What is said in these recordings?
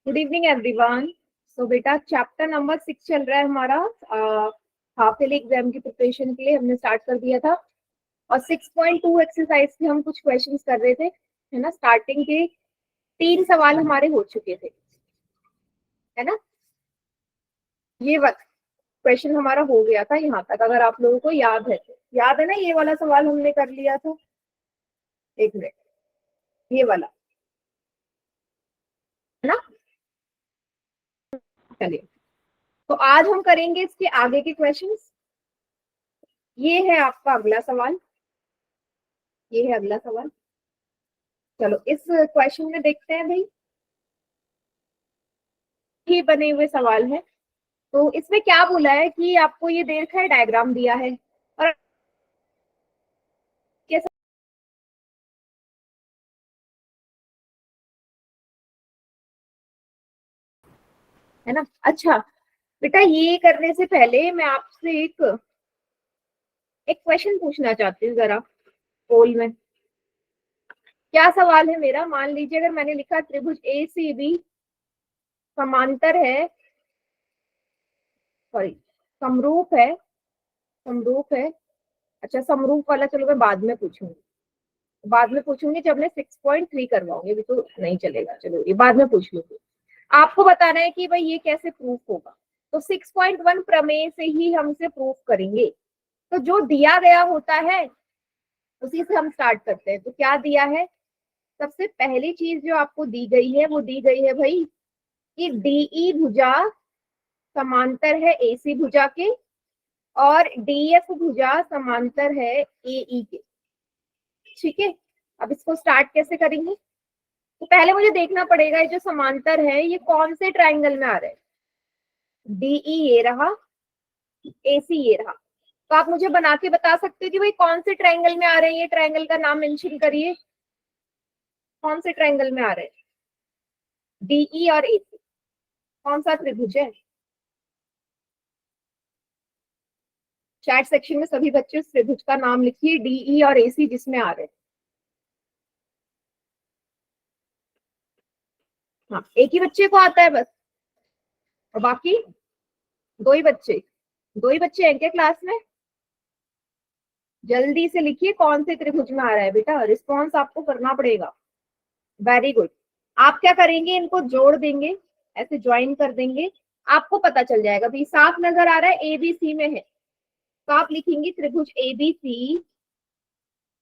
Good evening everyone. सो बेटा chapter number 6 चल रहा है हमारा। हाफ ईयरली एग्जाम की प्रिपरेशन के लिए हमने स्टार्ट कर दिया था और 6.2 एक्सरसाइज के हम कुछ क्वेश्चंस कर रहे थे, है ना। स्टार्टिंग के 3 सवाल हमारे हो चुके थे, है ना। ये क्वेश्चन हमारा हो गया था यहाँ तक, अगर आप लोगों को याद है तो। याद है ना, ये वाला सवाल हमने कर लिया था। एक मिनट, ये वाला, है ना। चलिए, तो आज हम करेंगे इसके आगे के क्वेश्चंस। ये है आपका अगला सवाल, ये है अगला सवाल। चलो इस क्वेश्चन में देखते हैं भाई, ये बने हुए सवाल है। तो इसमें क्या बोला है कि आपको ये दे रखा है, डायग्राम दिया है और कैसा, है ना। अच्छा बेटा, ये करने से पहले मैं आपसे एक एक क्वेश्चन पूछना चाहती हूँ जरा, पोल में। क्या सवाल है मेरा, मान लीजिए अगर मैंने लिखा त्रिभुज ए सी बी समांतर है, सॉरी समरूप है, समरूप है। अच्छा समरूप वाला चलो मैं बाद में पूछूंगी, बाद में पूछूंगी जब मैं 6.3 करवाऊंगी, अभी तो नहीं चलेगा। चलो ये बाद में पूछ लूंगी। आपको बताना है कि भाई ये कैसे प्रूफ होगा। तो 6.1 प्रमेय से ही हमसे प्रूफ करेंगे। तो जो दिया गया होता है उसी से हम स्टार्ट करते हैं। तो क्या दिया है, सबसे पहली चीज जो आपको दी गई है वो दी गई है भाई कि डीई भुजा समांतर है एसी भुजा के और डीएफ भुजा समांतर है एई के। ठीक है, अब इसको स्टार्ट कैसे करेंगे। तो पहले मुझे देखना पड़ेगा ये जो समांतर है ये कौन से ट्राइंगल में आ रहा है। डीई ये रहा, एसी ये रहा। तो आप मुझे बना के बता सकते हो कि भाई कौन से ट्राइंगल में आ रहे हैं, ये ट्राइंगल का नाम मेंशन करिए, कौन से ट्राइंगल में आ रहे हैं डीई और एसी, कौन सा त्रिभुज है। चैट सेक्शन में सभी बच्चे उस त्रिभुज का नाम लिखिए, डीई और एसी जिसमें आ रहे हैं। हाँ, एक ही बच्चे को आता है बस, और बाकी दो ही बच्चे, दो ही बच्चे हैं क्या क्लास में। जल्दी से लिखिए कौन से त्रिभुज में आ रहा है बेटा, रिस्पॉन्स आपको करना पड़ेगा। Very good. आप क्या करेंगे, इनको जोड़ देंगे, ऐसे ज्वाइन कर देंगे, आपको पता चल जाएगा। भाई साफ नजर आ रहा है एबीसी में है, तो आप लिखेंगे त्रिभुज एबीसी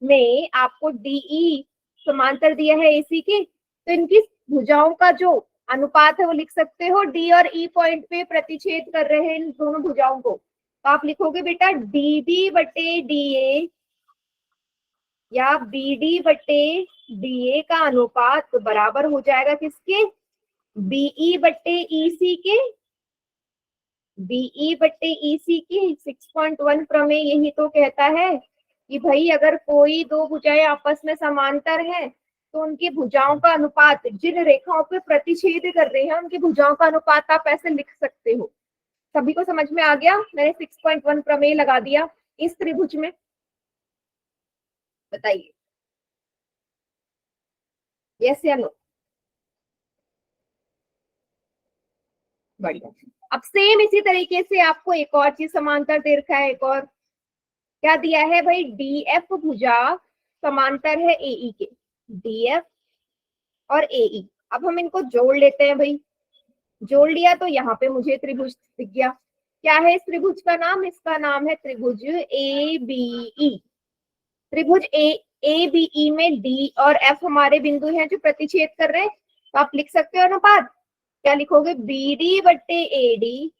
में आपको डीई समांतर दिया है एसी के, तो इनकी भुजाओं का जो अनुपात है वो लिख सकते हो। डी और ई पॉइंट पे प्रतिच्छेद कर रहे हैं इन दोनों भुजाओं को, तो आप लिखोगे बेटा डीबी बटे डीए या बीडी बटे डीए का अनुपात बराबर हो जाएगा किसके, बीई बटे ईसी के, बीई बटे ईसी की। 6.1 प्रमेय यही तो कहता है कि भाई अगर कोई दो भुजाएं आपस में समांतर हैं तो उनकी भुजाओं का अनुपात, जिन रेखाओं पे प्रतिच्छेद कर रहे हैं उनकी भुजाओं का अनुपात आप ऐसे लिख सकते हो। सभी को समझ में आ गया, मैंने 6.1 प्रमेय लगा दिया इस त्रिभुज में। बताइए यस या नो। बढ़िया। अब सेम इसी तरीके से आपको एक और चीज समांतर दे रखा है, एक और क्या दिया है भाई, डीएफ भुजा समांतर है एई के, डीएफ और एई। अब हम इनको जोड़ लेते हैं भाई, जोड़ लिया तो यहाँ पे मुझे त्रिभुज दिख गया। क्या है इस त्रिभुज का नाम, इसका नाम है त्रिभुज ए बीई। त्रिभुज ए बीई में डी और एफ हमारे बिंदु हैं जो प्रतिच्छेद कर रहे हैं, तो आप लिख सकते हो अनुपात। क्या लिखोगे, बी डी बट्टे ए डी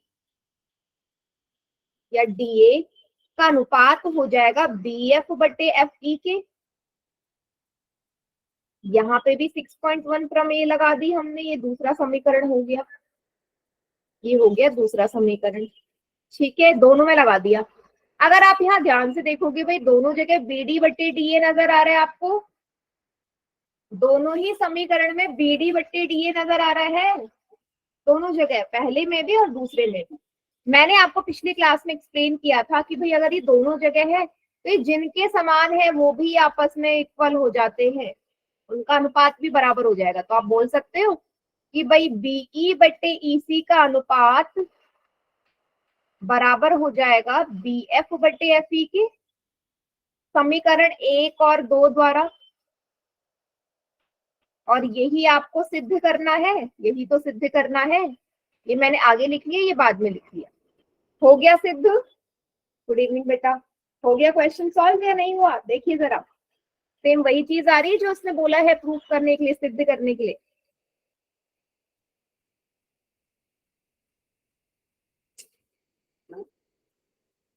या डीए का अनुपात हो जाएगा बी एफ बट्टे एफ ई के। यहाँ पे भी 6.1 प्रमेय लगा दी हमने, ये दूसरा समीकरण हो गया, ये हो गया दूसरा समीकरण। ठीक है, दोनों में लगा दिया। अगर आप यहाँ ध्यान से देखोगे भाई दोनों जगह बी डी बट्टे डीए नजर आ रहा है आपको, दोनों ही समीकरण में बी डी बट्टे डीए नजर आ रहा है, दोनों जगह, पहले में भी और दूसरे में भी। मैंने आपको पिछली क्लास में एक्सप्लेन किया था कि भाई अगर ये दोनों जगह है तो ये जिनके समान है वो भी आपस में इक्वल हो जाते हैं, उनका अनुपात भी बराबर हो जाएगा। तो आप बोल सकते हो कि भाई बीई बटे ईसी का अनुपात बराबर हो जाएगा बीएफ बटे एफई के समीकरण 1 और 2 द्वारा। और यही आपको सिद्ध करना है, यही तो सिद्ध करना है। ये मैंने आगे लिख लिया, ये बाद में लिख लिया। हो गया सिद्ध। गुड इवनिंग बेटा। हो गया क्वेश्चन सॉल्व या नहीं हुआ? देखिए जरा, सेम वही चीज आ रही है जो उसने बोला है प्रूफ करने के लिए, सिद्ध करने के लिए।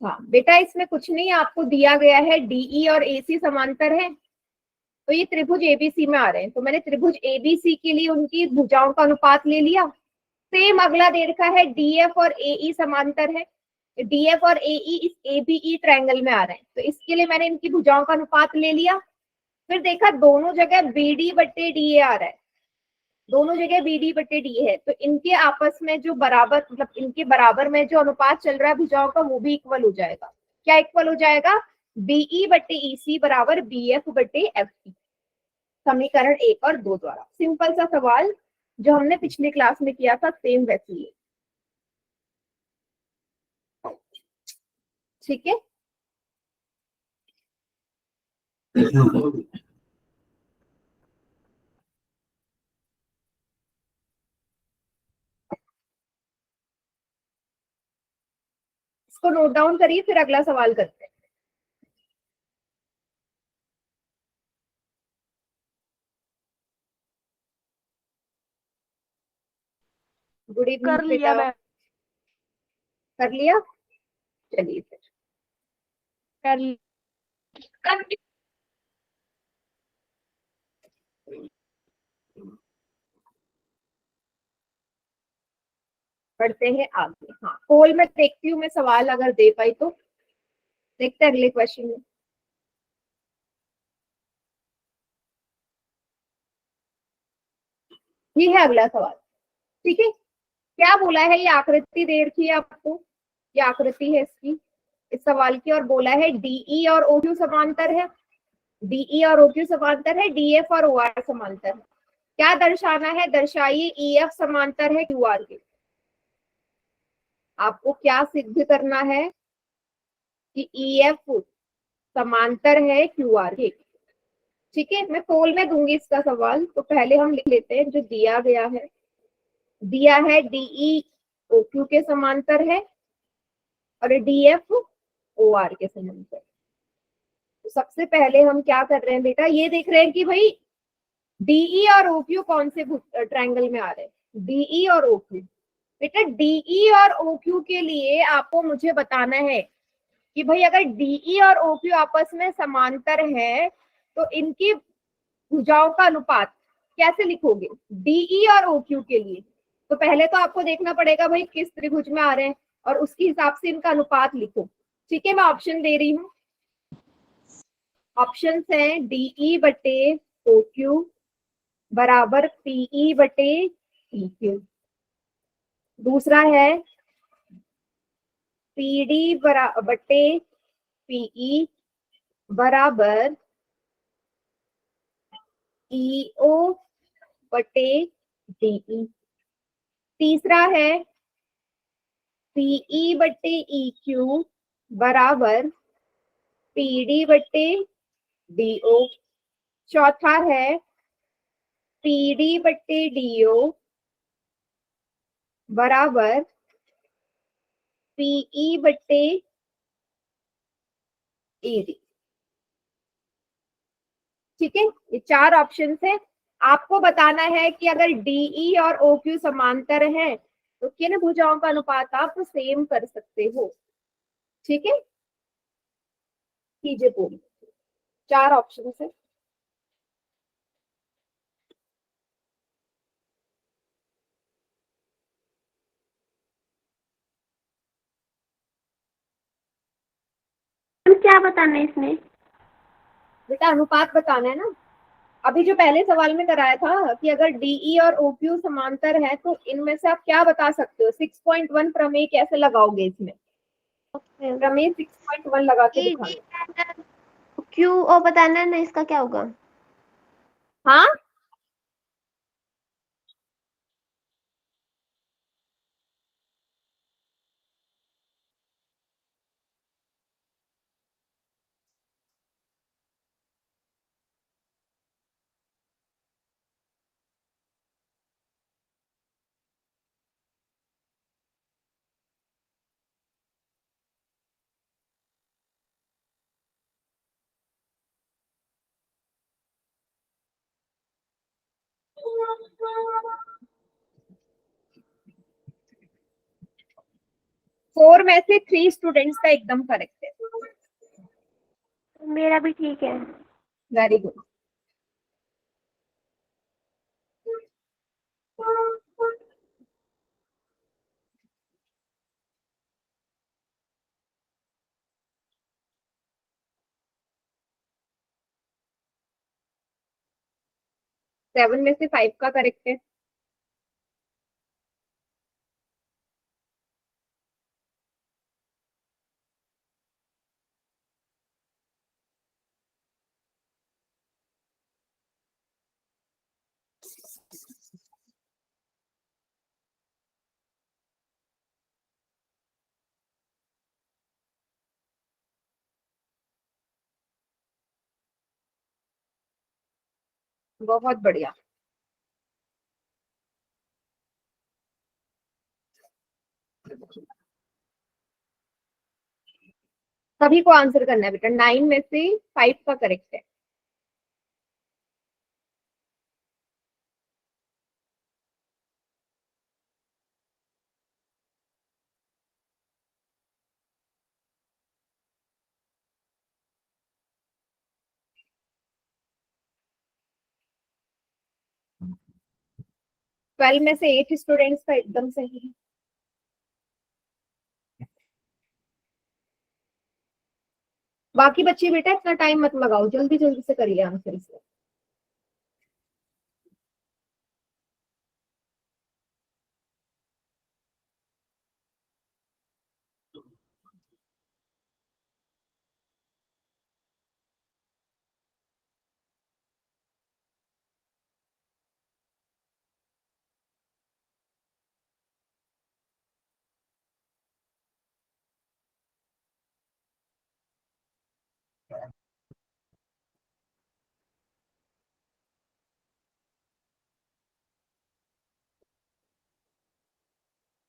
हाँ बेटा, इसमें कुछ नहीं, आपको दिया गया है डीई और एसी समांतर है, तो ये त्रिभुज एबीसी में आ रहे हैं, तो मैंने त्रिभुज एबीसी के लिए उनकी भुजाओं का अनुपात ले लिया। सेम अगला दे रखा है डीएफ और एई समांतर है, डीएफ और एई इस एबीई ट्रायंगल में आ रहे हैं, तो इसके लिए मैंने इनकी भुजाओं का अनुपात ले लिया। फिर देखा दोनों जगह बीडी बट्टे डीए आ रहा है, दोनों जगह बीडी बट्टे डी है, तो इनके आपस में जो बराबर, मतलब इनके बराबर में जो अनुपात चल रहा है भुजाओं का, वो भी इक्वल हो जाएगा। क्या इक्वल हो जाएगा? बीई बट्टे ईसी बराबर बीएफ बट्टे एफई, समीकरण 1 और 2 द्वारा। सिंपल सा सवाल जो हमने पिछली क्लास में किया था, सेम वैसे ही। ठीक है, इसको नोट डाउन करिए, फिर अगला सवाल करते हैं। गुड इवनिंग कर लिया बेटा। मैं। कर लिया, चलिए फिर कर लिया। पढ़ते हैं आगे। हाँ, पोल में देखती हूँ मैं, सवाल अगर दे पाई तो। देखते हैं अगले क्वेश्चन में। ये है अगला सवाल। ठीक है, क्या बोला है, ये आकृति दे रखी है आपको, ये आकृति है इसकी, इस सवाल की, और बोला है डीई और ओक्यू समांतर है, डीई और ओक्यू समांतर है, डीएफ और ओआर समांतर है। क्या दर्शाना है? दर्शाइए ईएफ समांतर है क्यूआर के। आपको क्या सिद्ध करना है? कि ईएफ समांतर है क्यूआर के। ठीक है, मैं पोल में दूंगी इसका सवाल, तो पहले हम लिख लेते हैं जो दिया गया है। दिया है डीई ओक्यू के समांतर है और डीएफ ओआर के समांतर। तो सबसे पहले हम क्या कर रहे हैं बेटा, ये देख रहे हैं कि भाई डीई और ओक्यू कौन से ट्रायंगल में आ रहे हैं, डीई और ओक्यू। बेटा डीई और ओक्यू के लिए आपको मुझे बताना है कि भाई अगर डीई और ओक्यू आपस में समांतर है तो इनकी भुजाओं का अनुपात कैसे लिखोगे डीई और ओक्यू के लिए? तो पहले तो आपको देखना पड़ेगा भाई किस त्रिभुज में आ रहे हैं और उसके हिसाब से इनका अनुपात लिखो। ठीक है, मैं ऑप्शन दे रही हूँ। ऑप्शन है डीई बटे ओक्यू बराबर पीई बटे पीक्यू। दूसरा है पीडी बटे पीई बराबर ईओ बटे डीई। तीसरा है पीई बटे ईक्यू बराबर पीडी बटे डीओ। चौथा है पीडी बटे डीओ बराबर पीई बटे ईडी। ठीक है, ये चार ऑप्शन है। आपको बताना है कि अगर डीई और ओक्यू समांतर है तो किन भुजाओं का अनुपात आप सेम कर सकते हो। ठीक है, कीजिए पूरी। चार ऑप्शन है। क्या बताना है इसमें? बेटा अनुपात बताना है ना। अभी जो पहले सवाल में कराया था कि अगर डीई और ओक्यू समांतर है तो इनमें से आप क्या बता सकते हो, 6.1 प्रमेय कैसे लगाओगे इसमें? प्रमेय 6.1 लगा के दिखाना। क्यू और बताना है ना, इसका क्या होगा? हाँ, 4 में से 3 स्टूडेंट्स का एकदम करेक्ट है। मेरा भी ठीक है। Very good. सेवन में से 5 का करेक्ट है। बहुत बढ़िया। सभी को आंसर करना है बेटा। 9 में से 5 का करेक्ट है। ट्वेल्व में से 8 स्टूडेंट्स का एकदम सही है। बाकी बच्चे बेटा इतना टाइम मत लगाओ, जल्दी जल्दी से करिए आंसर इसमें।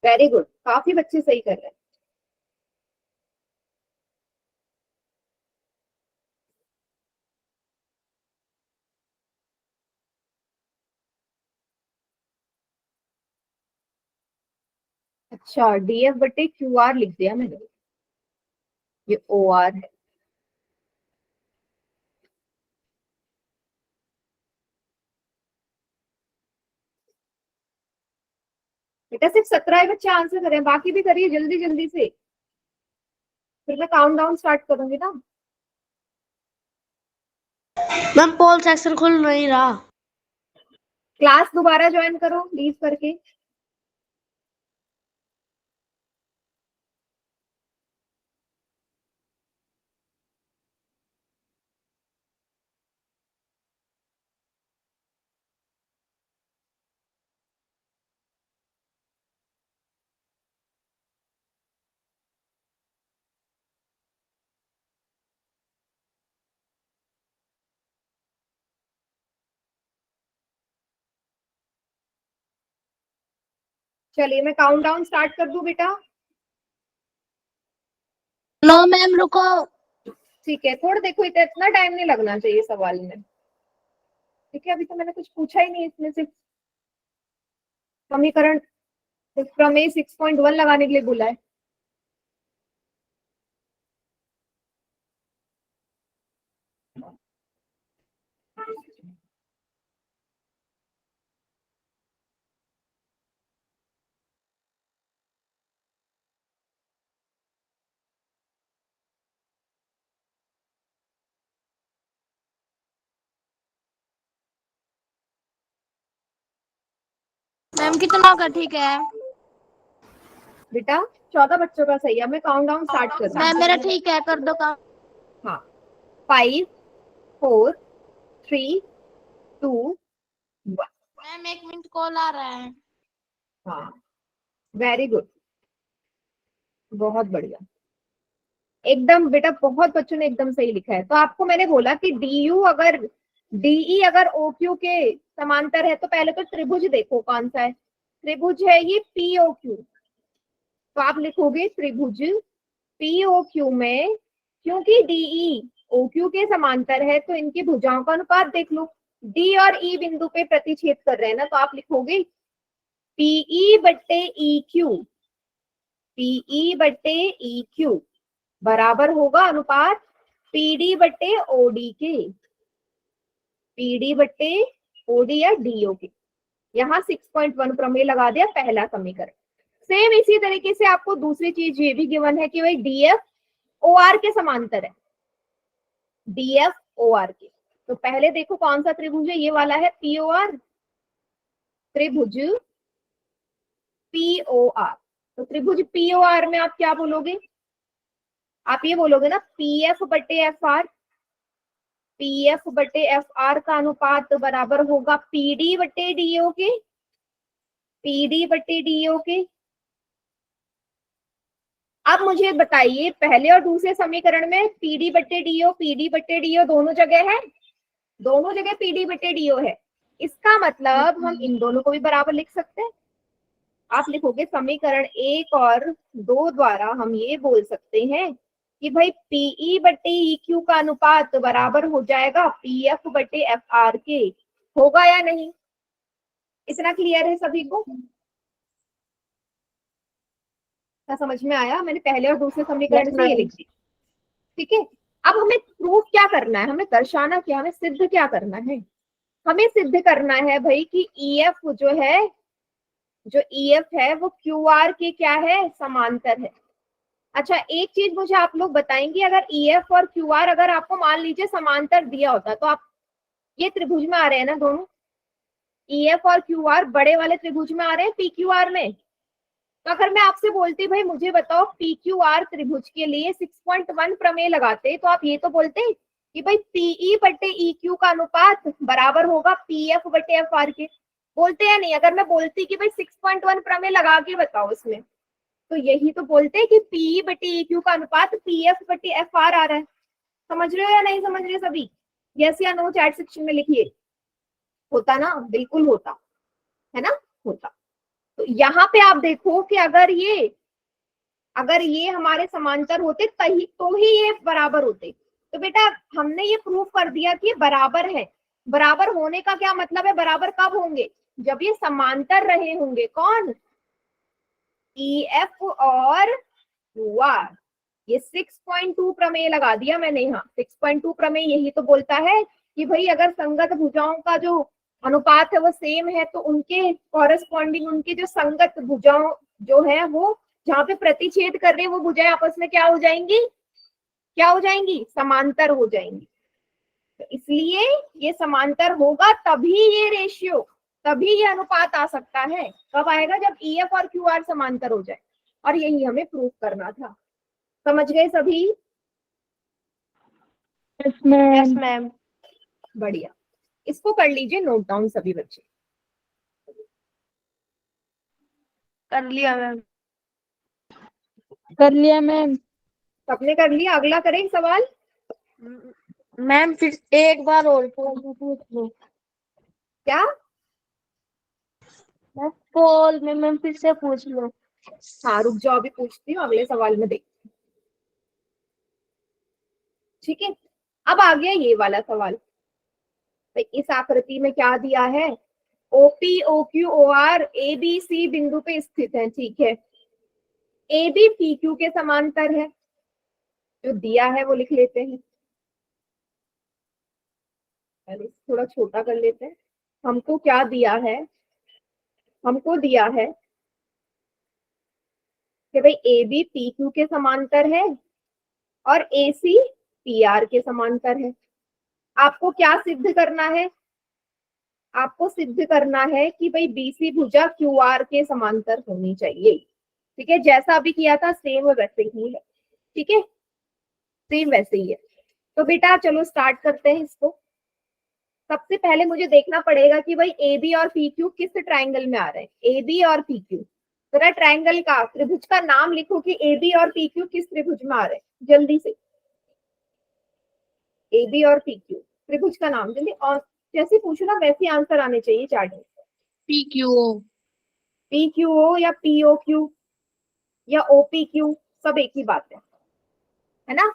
वेरी गुड, काफी बच्चे सही कर रहे हैं। अच्छा, डीएफ बटे क्यू आर लिख दिया मैंने, ये ओ आर है। बेटा सिर्फ 17 बच्चे आंसर करें, बाकी भी करिए जल्दी जल्दी से, फिर मैं काउंट डाउन स्टार्ट करूंगी ना। मैम पोल सेक्शन खुल नहीं रहा। क्लास दोबारा ज्वाइन करो लीव करके। चलिए मैं काउंट डाउन स्टार्ट कर दूं बेटा। नो मैम रुको। ठीक है, थोड़ा देखो, इतना टाइम नहीं लगना चाहिए सवाल में। ठीक है, अभी तो मैंने कुछ पूछा ही नहीं, इसमें सिर्फ समीकरण प्रमेय 6.1 लगाने के लिए बोला है। मैम कितना का ठीक है? बेटा 14 बच्चों का सही है। मैं काउंट डाउन स्टार्ट कर रहा मैम हूँ। मेरा ठीक है, कर दो काम। हाँ, 5 4 3 2 1। मैम 1 मिनट कॉल आ रहा है। हाँ, वेरी गुड, बहुत बढ़िया, एकदम बेटा, बहुत बच्चों ने एकदम सही लिखा है। तो आपको मैंने बोला कि डीई अगर ओक्यू के समांतर है तो पहले तो त्रिभुज देखो कौन सा है। त्रिभुज है ये पीओक्यू, तो आप लिखोगे त्रिभुज पीओक्यू में, क्योंकि डीई ओक्यू के समांतर है तो इनकी भुजाओं का अनुपात देख लो। डी और ई बिंदु पे प्रतिच्छेद कर रहे हैं ना, तो आप लिखोगे पीई बट्टे ई क्यू। पीई बटे ई क्यू बराबर होगा अनुपात पीडी बटे ओडी के, पीडी बटे ओडी या डीओ के। यहाँ 6.1 प्रमेय लगा दिया पहला समीकरण। सेम इसी तरीके से आपको दूसरी चीज ये भी गिवन है कि भाई डीएफ ओ आर के समांतर है, डीएफ ओ आर के। तो पहले देखो कौन सा त्रिभुज है, ये वाला है पीओआर, त्रिभुज पीओआर। तो त्रिभुज पीओआर में आप क्या बोलोगे, आप ये बोलोगे ना पीएफ बटे एफ आर, पीएफ बटे एफ आर का अनुपात बराबर होगा पीडी बटे डीओ के, पीडी बटे डीओ के। अब मुझे बताइए पहले और दूसरे समीकरण में पीडी बटे डीओ दोनों जगह है, दोनों जगह पीडी बटे डीओ है। इसका मतलब हम इन दोनों को भी बराबर लिख सकते हैं। आप लिखोगे समीकरण 1 और 2 द्वारा हम ये बोल सकते हैं कि भाई पीई बटे ई क्यू का अनुपात बराबर हो जाएगा पीएफ बटे एफ आर के। होगा या नहीं, इतना क्लियर है सभी को? क्या समझ में आया? मैंने पहले और दूसरे समीकरण से ये लिख दी, ठीक है। अब हमें प्रूफ क्या करना है, हमें दर्शाना क्या, हमें सिद्ध क्या करना है? हमें सिद्ध करना है भाई कि ईएफ जो है, जो ईएफ है वो क्यूआर के क्या है, समांतर है। अच्छा एक चीज मुझे आप लोग बताएंगे, अगर ईएफ और क्यूआर अगर आपको मान लीजिए समांतर दिया होता तो आप, ये त्रिभुज में आ रहे हैं ना दोनों, ईएफ और क्यूआर बड़े वाले त्रिभुज में आ रहे हैं पीक्यूआर में। तो अगर मैं आपसे बोलती भाई मुझे बताओ पीक्यूआर त्रिभुज के लिए 6.1 प्रमेय लगाते, तो आप ये तो बोलते कि भाई पीई बटे ई क्यू का अनुपात बराबर होगा पीएफ बटे एफ आर के। बोलते या नहीं? अगर मैं बोलती कि भाई 6.1 प्रमेय लगा के बताओ इसमें, तो यही तो बोलते हैं कि पीई बटे ई क्यू का अनुपात पीएफ बटे एफ आर आ रहा है। समझ रहे हो या नहीं समझ रहे सभी? यस या नो चैट सेक्शन में लिखिए। होता ना? बिल्कुल होता है ना, होता। तो यहाँ पे आप देखो कि अगर ये हमारे समांतर होते तही तो ही ये बराबर होते। तो बेटा हमने ये प्रूफ कर दिया कि बराबर है। बराबर होने का क्या मतलब है? बराबर कब होंगे? जब ये समांतर रहे होंगे। कौन? EF और QR। ये 6.2 प्रमेय लगा दिया मैंने यहाँ। 6.2 प्रमेय यही तो बोलता है कि भाई अगर संगत भुजाओं का जो अनुपात है वो सेम है, तो उनके कॉरेस्पॉन्डिंग, उनके जो संगत भुजाओं जो है वो जहाँ पे प्रतिच्छेद कर रहे हैं वो भुजाएं आपस में क्या हो जाएंगी, क्या हो जाएंगी? समांतर हो जाएंगी। तो इसलिए ये समांतर होगा तभी ये रेशियो, तभी ये अनुपात आ सकता है। कब आएगा? जब EF और QR समांतर हो जाए। और यही हमें प्रूफ करना था। समझ गए सभी? Yes ma'am. बढ़िया। इसको कर लीजिए नोट डाउन सभी बच्चे। कर लिया मैम। कर लिया मैम। सबने कर लिया? अगला करें सवाल। मैम फिर एक बार और पूछ लो। क्या? पोल में मैम फिर से पूछ लो। हाँ रुक जाओ, अभी पूछती हूँ, अगले सवाल में देख। ठीक है, अब आ गया ये वाला सवाल। तो इस आकृति में क्या दिया है? OP OQ O R A B C बिंदु पे स्थित है। ठीक है, ए बी पी क्यू के समांतर है। जो दिया है वो लिख लेते हैं। पहले थोड़ा छोटा कर लेते हैं। हमको क्या दिया है? हमको दिया है कि भाई ए बी पी क्यू के समांतर है और ए सी पी आर के समांतर है। आपको क्या सिद्ध करना है? आपको सिद्ध करना है कि भाई बीसी भुजा क्यू आर के समांतर होनी चाहिए। ठीक है, जैसा अभी किया था सेम वैसे ही है। ठीक है, सेम वैसे ही है। तो बेटा चलो स्टार्ट करते हैं इसको। सबसे पहले मुझे देखना पड़ेगा कि भाई ए बी और पी क्यू किस ट्राइंगल में आ रहे हैं। ए बी और पी क्यू, जरा ट्राइंगल का, त्रिभुज का नाम लिखो कि ए बी और पी क्यू किस त्रिभुज में आ रहे हैं। जल्दी से ए बी और पी क्यू त्रिभुज का नाम जल्दी। और जैसे पूछो ना वैसे आंसर आने चाहिए चार्ट में। पी क्यू ओ या पीओ क्यू या ओपी क्यू, सब एक ही बात है ना।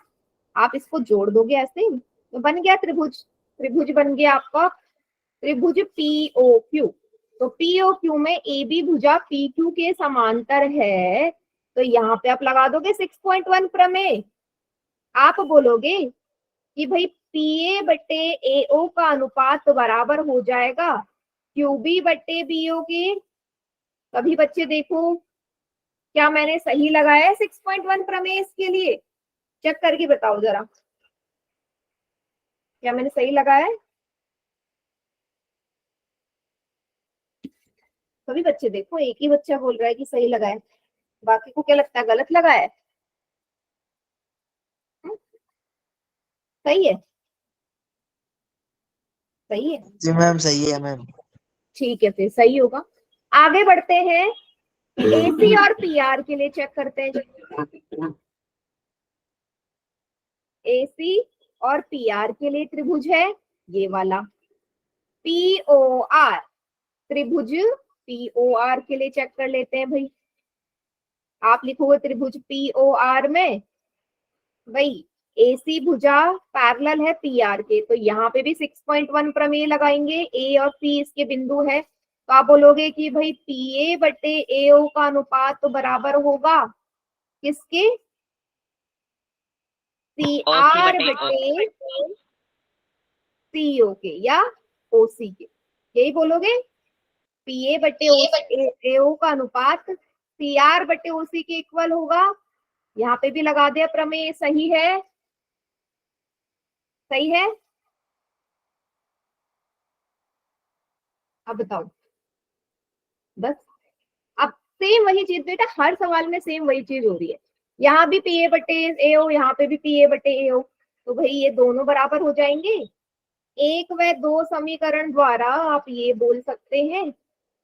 आप इसको जोड़ दोगे ऐसे तो बन गया त्रिभुज। त्रिभुज बन गया आपका त्रिभुज पीओ क्यू। तो पीओ क्यू में ए बी भुजा पी क्यू के समांतर है, तो यहाँ पे आप लगा दोगे 6.1 प्रमेय। आप बोलोगे कि भाई पीए बटे एओ का अनुपात बराबर हो जाएगा क्यूबी बटे बीओ के। कभी बच्चे देखो क्या मैंने सही लगाया है 6.1 प्रमेय इसके लिए? चेक करके बताओ जरा, क्या मैंने सही लगाया है? सभी बच्चे देखो, एक ही बच्चा बोल रहा है कि सही लगाया, बाकी को क्या लगता है गलत लगाया है? सही है, सही है। जी मैम सही है मैम। ठीक है, फिर सही होगा। आगे बढ़ते हैं, एसी और पीआर के लिए चेक करते हैं। एसी और पीआर के लिए त्रिभुज है ये वाला पीओआर। त्रिभुज पीओआर के लिए चेक कर लेते हैं भाई। आप लिखोगे त्रिभुज पीओआर में, भाई एसी भुजा पैरेलल है पीआर के, तो यहाँ पे भी 6.1 प्रमेय लगाएंगे। ए और पी इसके बिंदु है, तो आप बोलोगे कि भाई पीए बटे एओ का अनुपात तो बराबर होगा किसके? सीआर बटे सीओ के या ओसी के। यही बोलोगे, पीए बटे एओ का अनुपात सीआर बटे ओसी के इक्वल होगा। यहाँ पे भी लगा दिया प्रमेय, सही है, सही है। अब बताओ बस। अब सेम वही चीज बेटा, हर सवाल में सेम वही चीज हो रही है। यहाँ भी पीए बटे एओ, यहाँ पे भी पीए बटे एओ, तो भाई ये दोनों बराबर हो जाएंगे। एक व दो समीकरण द्वारा आप ये बोल सकते हैं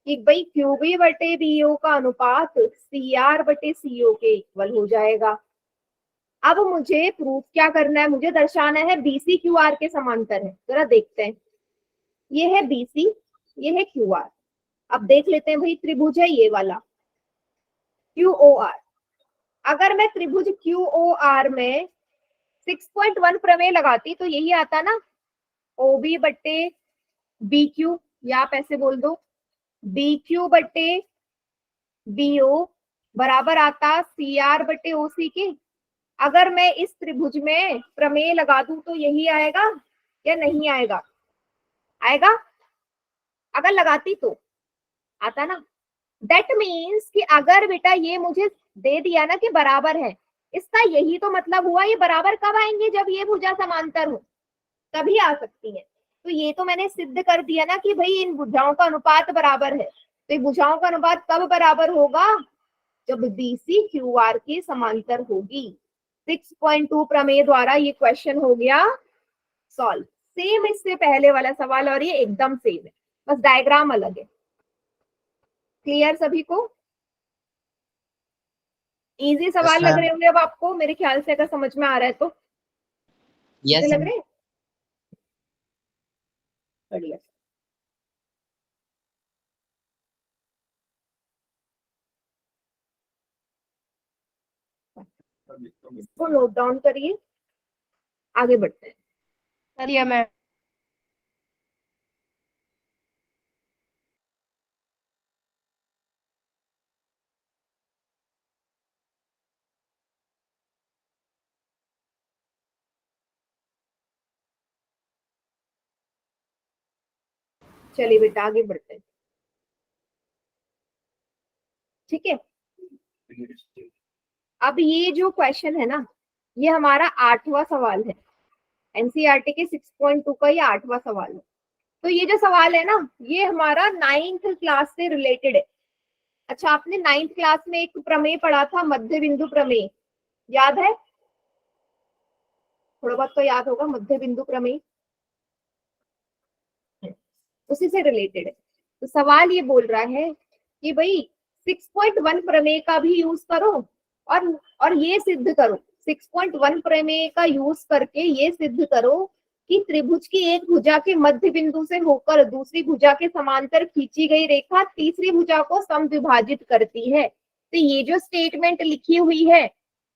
कि भाई क्यूबी बटे बीओ का अनुपात सीआर बटे सीओ के इक्वल हो जाएगा। अब मुझे प्रूफ क्या करना है, मुझे दर्शाना है बीसी क्यूआर के समांतर है। जरा देखते हैं, ये है बीसी, ये है क्यूआर। अब देख लेते हैं भाई, त्रिभुज है ये वाला क्यूओआर। अगर मैं त्रिभुज क्यूओआर में 6.1 प्रमेय लगाती तो यही आता ना, ओबी बटे बी क्यू, या आप ऐसे बोल दो बी क्यू बटे बीओ बराबर आता सीआर बटे ओसी के। अगर मैं इस त्रिभुज में प्रमेय लगा दूं तो यही आएगा या नहीं आएगा? आएगा, अगर लगाती तो आता ना। दैट मीन्स कि अगर बेटा ये मुझे दे दिया ना कि बराबर है, इसका यही तो मतलब हुआ ये बराबर कब आएंगे? जब ये भुजा समांतर हो तभी आ सकती है। तो ये तो मैंने सिद्ध कर दिया ना कि भाई इन भुजाओं का अनुपात बराबर है। तो ये भुजाओं का अनुपात कब बराबर होगा? जब बीसी क्यूआर के समांतर होगी। 6.2 प्रमेय द्वारा ये क्वेश्चन हो गया सॉल्व। सेम इससे पहले वाला सवाल और ये एकदम सेम है, बस डायग्राम अलग है। क्लियर सभी को? इजी सवाल Yes, लग ma'am. रहे होंगे अब आपको मेरे ख्याल से, अगर समझ में आ रहा है तो। Yes, लग ma'am. रहे हैं? बढ़िया। इसको नोट डाउन करिए, आगे बढ़ते हैं। करिए मैम। चलिए बेटा आगे बढ़ते हैं, ठीक है। अब ये जो क्वेश्चन है ना, ये हमारा 8वां सवाल है। एनसीईआरटी के 6.2 का ये 8वां सवाल है। तो ये जो सवाल है ना, ये हमारा 9th क्लास से रिलेटेड है। अच्छा, आपने 9th क्लास में एक प्रमेय पढ़ा था, मध्य बिंदु प्रमेय, याद है? थोड़ा बहुत तो याद होगा, मध्य बिंदु प्रमेय उसी से रिलेटेड है। तो सवाल ये बोल रहा है कि भाई 6.1 प्रमेय का भी यूज करो और ये सिद्ध करो, 6.1 प्रमेय का यूज करके ये सिद्ध करो कि त्रिभुज की एक भुजा के मध्य बिंदु से होकर दूसरी भुजा के समांतर खींची गई रेखा तीसरी भुजा को समविभाजित करती है। तो ये जो स्टेटमेंट लिखी हुई है,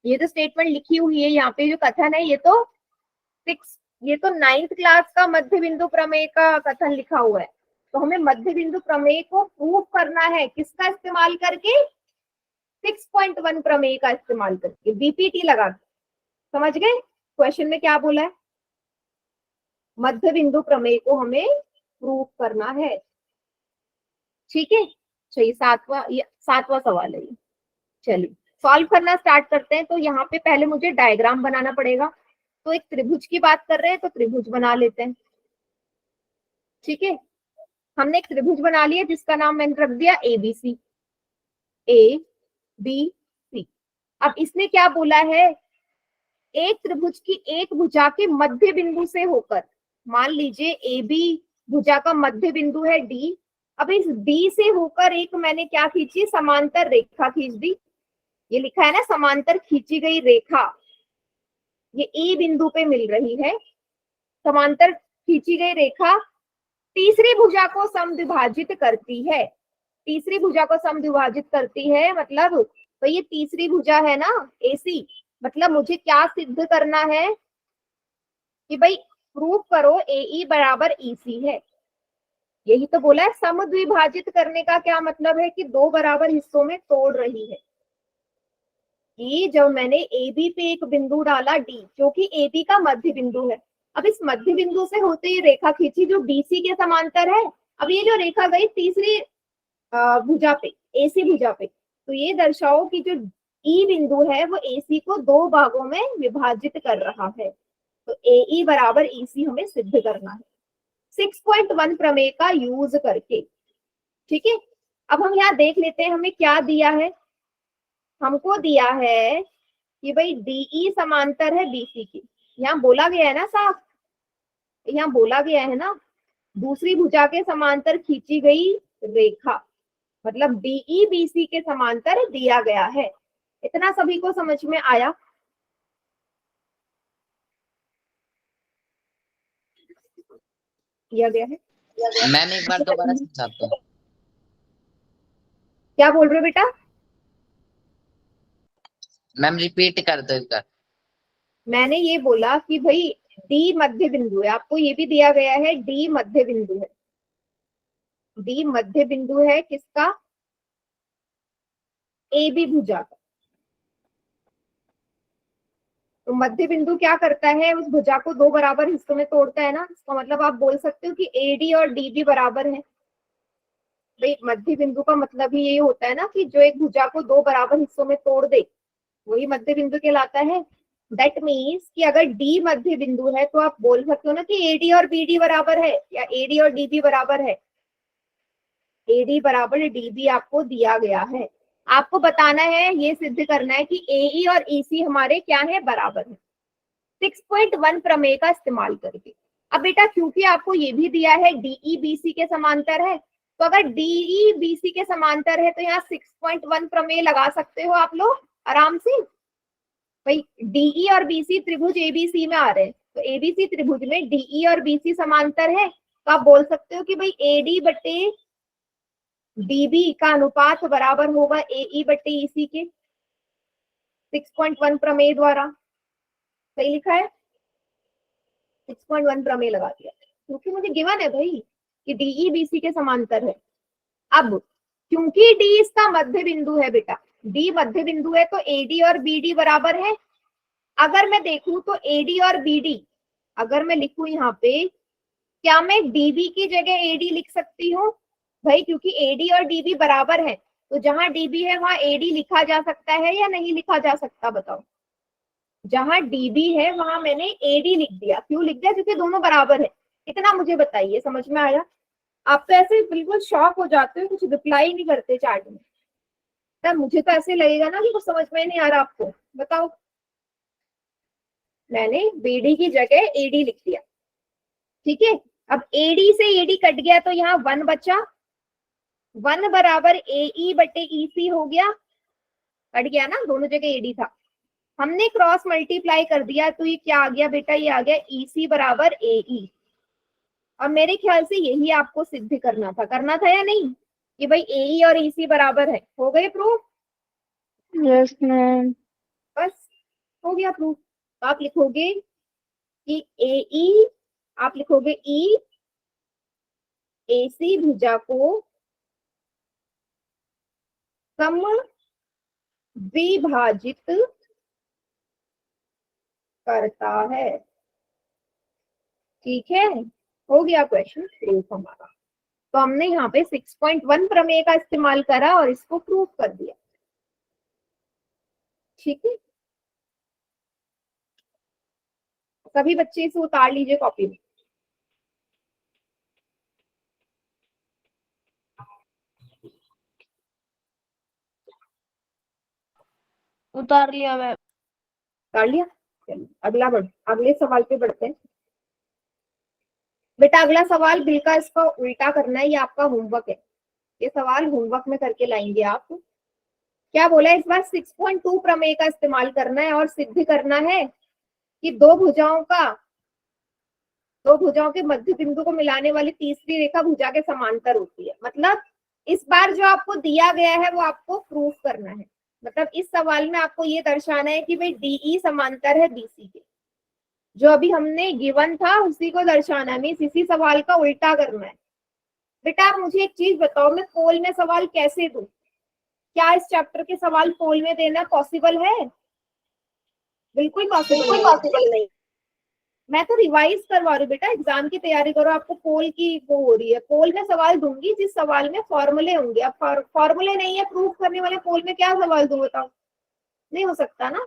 ये जो स्टेटमेंट लिखी हुई है यहाँ पे जो कथन है, ये तो 9th क्लास का मध्य बिंदु प्रमेय का कथन लिखा हुआ है। तो हमें मध्य बिंदु प्रमेय को प्रूव करना है, किसका इस्तेमाल करके? 6.1 प्रमेय का इस्तेमाल करके बीपीटी लगा के। समझ गए क्वेश्चन में क्या बोला है? मध्य बिंदु प्रमेय को हमें प्रूव करना है। ठीक है, चलिए सातवां सवाल है ये। चलिए सॉल्व करना स्टार्ट करते हैं। तो यहाँ पे पहले मुझे डायग्राम बनाना पड़ेगा। तो एक त्रिभुज की बात कर रहे हैं तो त्रिभुज बना लेते हैं। ठीक है, हमने एक त्रिभुज बना लिया जिसका नाम मैंने रख दिया ABC, ABC। अब इसने क्या बोला है? एक त्रिभुज की एक भुजा के मध्य बिंदु से होकर, मान लीजिए AB भुजा का मध्य बिंदु है D। अब इस D से होकर एक मैंने क्या खींची? समांतर रेखा खींच दी। ये लिखा है ना समांतर खींची गई रेखा, ये E बिंदु पे मिल रही है। समांतर खींची गई रेखा तीसरी भुजा को समद्विभाजित करती है। तीसरी भुजा को समद्विभाजित करती है मतलब तो ये तीसरी भुजा है ना AC। मतलब मुझे क्या सिद्ध करना है कि भाई प्रूव करो AE बराबर EC है। यही तो बोला है। समद्विभाजित करने का क्या मतलब है? कि दो बराबर हिस्सों में तोड़ रही है। कि जब मैंने AB पे एक बिंदु डाला D, जो कि AB का मध्य बिंदु है। अब इस मध्य बिंदु से होते ही रेखा खींची जो BC के समांतर है। अब ये जो रेखा गई तीसरी भुजा पे, AC भुजा पे, तो ये दर्शाओ कि जो E बिंदु है वो AC को दो भागों में विभाजित कर रहा है। तो AE बराबर EC हमें सिद्ध करना है 6.1 प्रमेय का यूज करके। ठीक है, अब हम यहाँ देख लेते हैं हमें क्या दिया है। हमको दिया है कि भाई DE समांतर है BC की। यहाँ बोला गया है ना साफ, यहाँ बोला गया है ना दूसरी भुजा के समांतर खींची गई रेखा, मतलब DE BC के समांतर दिया गया है। इतना सभी को समझ में आया? दिया गया है। मैम एक बार दोबारा समझाता हूँ। क्या बोल रहे हो बेटा? मैम रिपीट कर दो एक बार। मैंने ये बोला कि भाई D मध्य बिंदु है। आपको ये भी दिया गया है D मध्य बिंदु है। D मध्य बिंदु है किसका? AB भुजा का। तो मध्य बिंदु क्या करता है? उस भुजा को दो बराबर हिस्सों में तोड़ता है ना। इसका मतलब आप बोल सकते हो कि AD और DB बराबर है। भाई मध्य बिंदु का मतलब ही यही होता है ना कि जो एक भुजा को दो बराबर हिस्सों में तोड़ दे वही मध्य बिंदु कहलाता है। दैट मीन्स कि अगर D मध्य बिंदु है तो आप बोल सकते हो ना कि AD और BD बराबर है या AD और DB बराबर है। AD बराबर DB आपको दिया गया है। आपको बताना है, ये सिद्ध करना है कि AE और EC हमारे क्या है? बराबर है 6.1 प्रमेय का इस्तेमाल करके। अब बेटा क्योंकि आपको ये भी दिया है DE BC के समांतर है, तो अगर DE BC के समांतर है तो यहाँ 6.1 प्रमेय लगा सकते हो आप लोग आराम से। भाई DE और BC त्रिभुज ABC में आ रहे हैं, तो ABC त्रिभुज में DE और BC समांतर है, तो आप बोल सकते हो कि भाई AD बटे DB का अनुपात बराबर होगा AE बटे EC के 6.1 प्रमेय द्वारा। सही लिखा है, 6.1 प्रमेय लगा दिया क्योंकि मुझे गिवन है भाई कि DE BC के समांतर है। अब क्योंकि D इसका मध्य बिंदु है बेटा, D मध्य बिंदु है तो AD और BD बराबर है। अगर मैं देखूं तो AD और BD, अगर मैं लिखूं यहाँ पे, क्या मैं DB की जगह AD लिख सकती हूँ? भाई क्योंकि AD और DB बराबर है तो जहां DB है वहां AD लिखा जा सकता है या नहीं लिखा जा सकता? बताओ। जहां DB है वहां मैंने AD लिख दिया। क्यों लिख दिया? क्योंकि दोनों बराबर है। इतना मुझे बताइए, समझ में आया? आप तो ऐसे बिल्कुल शॉक हो जाते हो, कुछ रिप्लाई नहीं करते चैट में। तब मुझे तो ऐसे लगेगा ना कि कुछ समझ में नहीं आ रहा आपको। बताओ, मैंने BD की जगह AD लिख दिया। ठीक है, अब AD से AD कट गया तो यहाँ 1 बचा। 1 बराबर AE बटे EC हो गया। कट गया ना, दोनों जगह AD था। हमने क्रॉस मल्टीप्लाई कर दिया तो ये क्या आ गया बेटा? ये आ गया EC बराबर AE। और मेरे ख्याल से यही आपको सिद्ध करना था या नहीं कि भाई AE और EC बराबर है। हो गए प्रूफ? Yes ma'am. बस हो गया प्रूफ। तो आप लिखोगे कि AE, आप लिखोगे E AC भुजा को सम विभाजित करता है। ठीक है, हो गया क्वेश्चन प्रूफ हमारा। तो हमने यहाँ पे 6.1 प्रमेय का इस्तेमाल करा और इसको प्रूफ कर दिया। ठीक है, सभी बच्चे इसे उतार लीजिए कॉपी में। उतार लिया मैम। उतार लिया। चलिए अगले सवाल पे बढ़ते हैं। बेटा अगला सवाल बिल का इसका उल्टा करना है, ये आपका होमवर्क है। ये सवाल होमवर्क में करके लाएंगे आप। क्या बोला है इस बार? 6.2 प्रमेय का इस्तेमाल करना है और सिद्ध करना है कि दो भुजाओं के मध्य बिंदु को मिलाने वाली तीसरी रेखा भुजा के समांतर होती है। मतलब इस बार जो आपको दिया गया है वो आपको प्रूफ करना है। मतलब इस सवाल में आपको ये दर्शाना है कि भाई डीई समांतर है बीसी के। जो अभी हमने गिवन था उसी को दर्शाना है, मीन्स इसी सवाल का उल्टा करना है। बेटा आप मुझे एक चीज बताओ, मैं पोल में सवाल कैसे दूं? क्या इस चैप्टर के सवाल पोल में देना पॉसिबल है? बिल्कुल पॉसिबल नहीं। मैं तो रिवाइज करवा रही हूँ बेटा, एग्जाम की तैयारी करो। आपको पोल की वो हो रही है, पोल में सवाल दूंगी जिस सवाल में फॉर्मूले होंगे। अब फॉर्मूले नहीं है प्रूफ करने वाले, पोल में क्या सवाल दूं बताओ? नहीं हो सकता ना।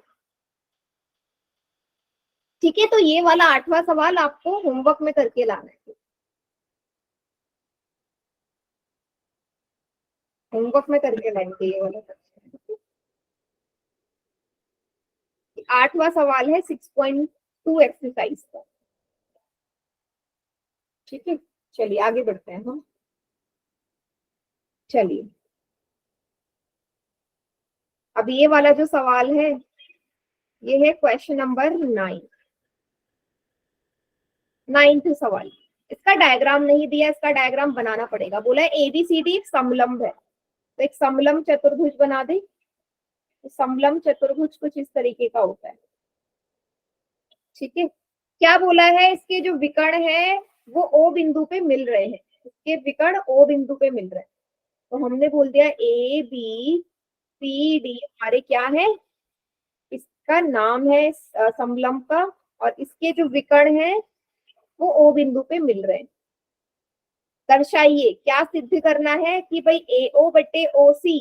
ठीक है, तो ये वाला 8वां सवाल आपको होमवर्क में करके लाना है। होमवर्क में करके लाएंगे ये वाला। 8वां सवाल है 6.2 एक्सरसाइज का। ठीक है, चलिए आगे बढ़ते हैं हम। चलिए अब ये वाला जो सवाल है ये है क्वेश्चन नंबर 9th सवाल। इसका डायग्राम नहीं दिया, इसका डायग्राम बनाना पड़ेगा। बोला है एबीसीडी एक समलंब है, तो एक समलंब चतुर्भुज बना दे। तो समलंब चतुर्भुज कुछ इस तरीके का होता है। ठीक है, क्या बोला है? इसके जो विकर्ण है वो ओ बिंदु पे मिल रहे हैं। इसके विकर्ण ओ बिंदु पे मिल रहे हैं। तो हमने बोल दिया ए बी सी डी हमारे क्या है, इसका नाम है समलंब का, और इसके जो विकर्ण है वो ओ बिंदु पे मिल रहे हैं। दर्शाइए, क्या सिद्ध करना है कि भाई एओ बटे ओसी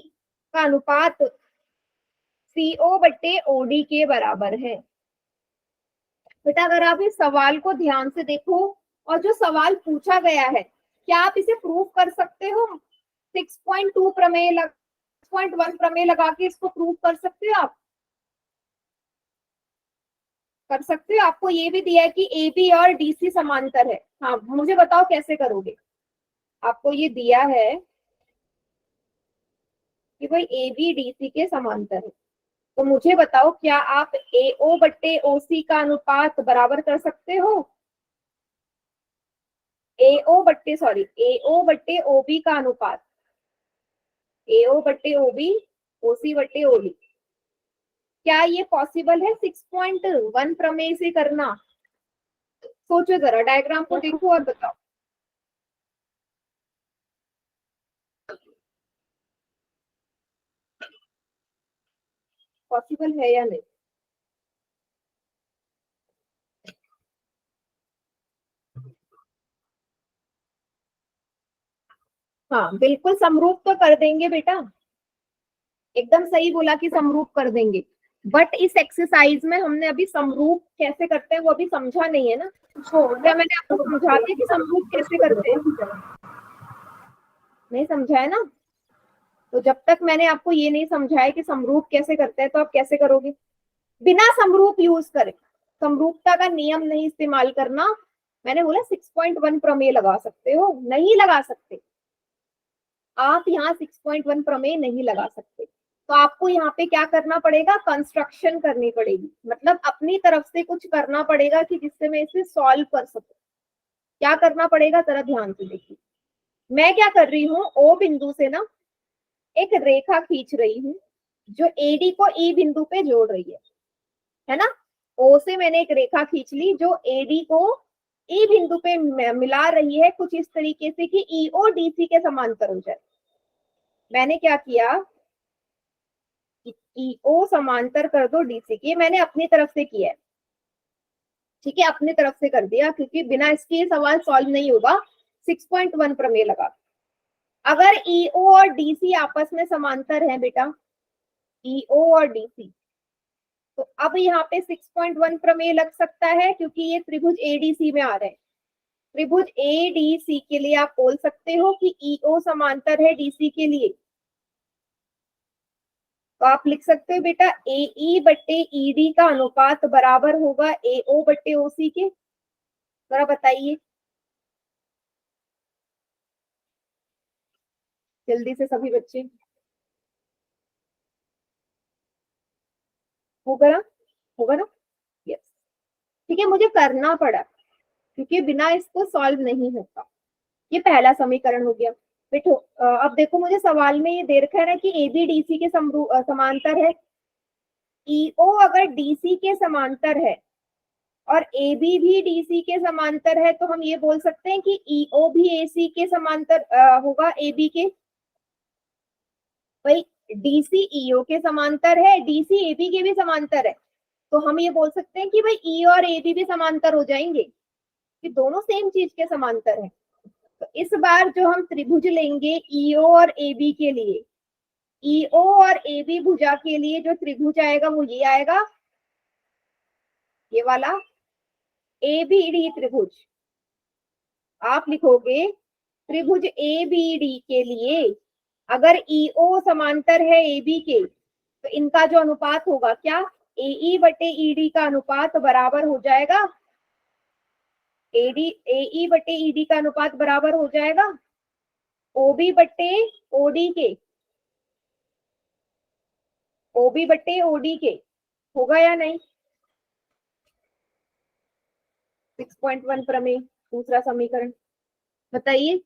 का अनुपात सीओ बटे ओडी के बराबर है। बेटा अगर आप इस सवाल को ध्यान से देखो और जो सवाल पूछा गया है, क्या आप इसे प्रूफ कर सकते हो? 6.2 प्रमेय 6.1 प्रमेय लगा के इसको प्रूफ कर सकते हो आप? कर सकते हो। आपको ये भी दिया है कि ए बी और डीसी समांतर है। हाँ मुझे बताओ कैसे करोगे? आपको ये दिया है कि भाई ए बी डीसी के समांतर है, तो मुझे बताओ क्या आप एओ बट्टे ओसी का अनुपात बराबर कर सकते हो? एओ बट्टे ओबी का अनुपात, एओ बट्टे ओबी ओसी बट्टे ओडी, क्या ये पॉसिबल है 6.1 प्रमेय से करना? सोचो जरा, डायग्राम को देखो और बताओ। पॉसिबल है या नहीं? हाँ बिल्कुल समरूप तो कर देंगे बेटा, एकदम सही बोला कि समरूप कर देंगे। बट इस एक्सरसाइज में हमने अभी समरूप कैसे करते हैं वो अभी समझा नहीं है ना। क्या मैंने आपको समझा दिया कि समरूप कैसे करते हैं? नहीं समझा है ना। तो जब तक मैंने आपको ये नहीं समझाया कि समरूप कैसे करते हैं तो आप कैसे करोगे? बिना समरूप यूज करें, समरूपता का नियम नहीं इस्तेमाल करना। मैंने बोला 6.1 प्रमेय लगा सकते हो, नहीं लगा सकते आप। यहाँ 6.1 प्रमेय नहीं लगा सकते, तो आपको यहाँ पे क्या करना पड़ेगा? कंस्ट्रक्शन करनी पड़ेगी, मतलब अपनी तरफ से कुछ करना पड़ेगा कि जिससे मैं इसे सॉल्व कर सकूं। क्या करना पड़ेगा जरा ध्यान से देखिए। मैं क्या कर रही हूँ, ओ बिंदु से ना एक रेखा खींच रही हूँ जो एडी को ई बिंदु पे जोड़ रही है ना। ओ से मैंने एक रेखा खींच ली जो एडी को ई बिंदु पे मिला रही है, कुछ इस तरीके से कि ईओ डीसी के समांतर हो जाए। मैंने क्या किया, ईओ समांतर कर दो डीसी की। मैंने अपनी तरफ से किया है, ठीक है, अपनी तरफ से कर दिया, क्योंकि बिना इसके ये सवाल सॉल्व नहीं होगा। 6.1 प्रमेय लगा। अगर ईओ और डीसी आपस में समांतर है बेटा, ईओ और डीसी, तो अब यहाँ पे 6.1 प्रमेय लग सकता है, क्योंकि ये त्रिभुज एडीसी में आ रहे हैं। त्रिभुज एडीसी के लिए आप बोल सकते हो कि ईओ समांतर है डीसी के लिए, तो आप लिख सकते हो बेटा एई बट्टे ईडी का अनुपात बराबर होगा एओ बट्टे ओसी के। जरा बताइए जल्दी से सभी बच्चे, होगा ना, होगा ना, यस, ठीक है। मुझे करना पड़ा, क्योंकि बिना इसको सॉल्व नहीं होता। ये पहला समीकरण हो गया। बेटो अब देखो, मुझे सवाल में ये दे रखा है ना कि ए बी डीसी के समांतर है। ईओ अगर डीसी के समांतर है और ए बी भी डीसी के समांतर है, तो हम ये बोल सकते हैं कि ईओ भी एसी के समांतर होगा ए बी के। भाई डीसी ईओ के समांतर है, डीसी ए बी के भी समांतर है, तो हम ये बोल सकते हैं कि भाई ई और ए बी भी समांतर हो जाएंगे, कि दोनों सेम चीज के समांतर है। तो इस बार जो हम त्रिभुज लेंगे ईओ और ए बी के लिए, ईओ और ए बी भुजा के लिए जो त्रिभुज आएगा वो ये आएगा, ये वाला ए बी डी त्रिभुज। आप लिखोगे त्रिभुज ए बी डी के लिए अगर ईओ समांतर है ए बी के, तो इनका जो अनुपात होगा क्या, एई बटे ईडी का अनुपात बराबर हो जाएगा एई बटे ईडी का अनुपात बराबर हो जाएगा ओबी बटे ओडी के, ओबी बटे ओडी के। होगा या नहीं? 6.1 प्रमेय दूसरा समीकरण बताइए।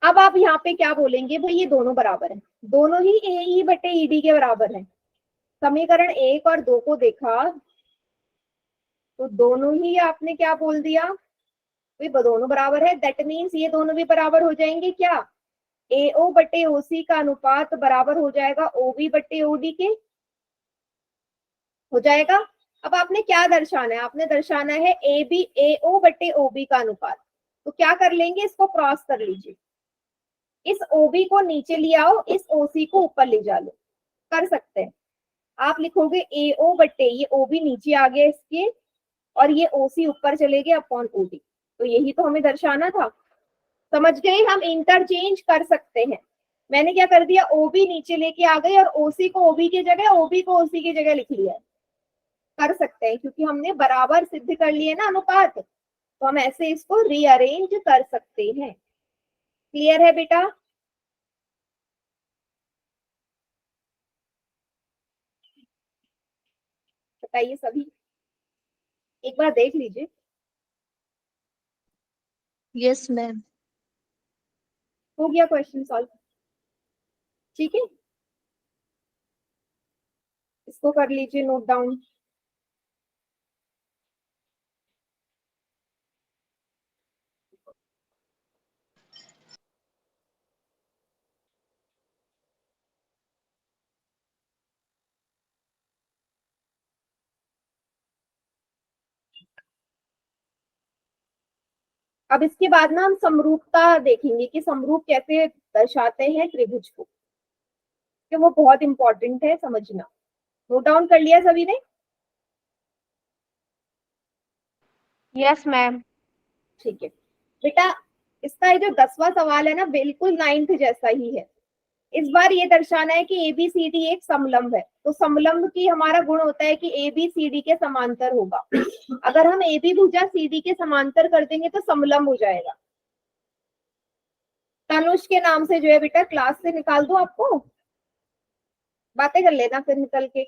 अब आप यहाँ पे क्या बोलेंगे, भाई ये दोनों बराबर है, दोनों ही एई बटे ईडी के बराबर है। समीकरण 1 और 2 को देखा तो दोनों ही आपने क्या बोल दिया, भाई दोनों बराबर है। दैट मीन्स ये दोनों भी बराबर हो जाएंगे क्या, एओ बटे ओसी का अनुपात बराबर हो जाएगा ओबी बटे ओडी के, हो जाएगा। अब आपने क्या दर्शाना है, आपने दर्शाना है ए बी एओ बटे ओबी का अनुपात। तो क्या कर लेंगे, इसको क्रॉस कर लीजिए, इस ओबी को नीचे ले आओ, इस ओसी को ऊपर ले जा लो, कर सकते हैं। आप लिखोगे एओ बटे, ये ओबी नीचे आ गया इसके, और ये ओसी ऊपर चले गए अपॉन ओडी। तो यही तो हमें दर्शाना था, समझ गए। हम इंटरचेंज कर सकते हैं। मैंने क्या कर दिया, ओबी नीचे लेके आ गई और ओसी को ओबी की जगह, ओबी को ओसी की जगह लिख लिया है। कर सकते हैं, क्योंकि हमने बराबर सिद्ध कर लिए ना अनुपात, तो हम ऐसे इसको रीअरेंज कर सकते हैं। क्लियर है बेटा? बताइए सभी, एक बार देख लीजिए। Yes ma'am. हो गया क्वेश्चन सॉल्व? ठीक है, इसको कर लीजिए नोट डाउन। अब इसके बाद ना हम समरूपता देखेंगे कि समरूप कैसे दर्शाते हैं त्रिभुज को, कि वो बहुत इंपॉर्टेंट है समझना। नोट डाउन कर लिया सभी ने? Yes ma'am. ठीक है बेटा, इसका ये जो 10वां सवाल है ना, बिल्कुल 9th जैसा ही है। इस बार ये दर्शाना है कि ए बी सी डी एक समलंब है। तो समलंब की हमारा गुण होता है कि ए बी सी डी के समांतर होगा। अगर हम ए बी भुजा सी डी के समांतर कर देंगे तो समलंब हो जाएगा। तनुष के नाम से जो है बेटा क्लास से निकाल दो, आपको बातें कर लेना फिर निकल के।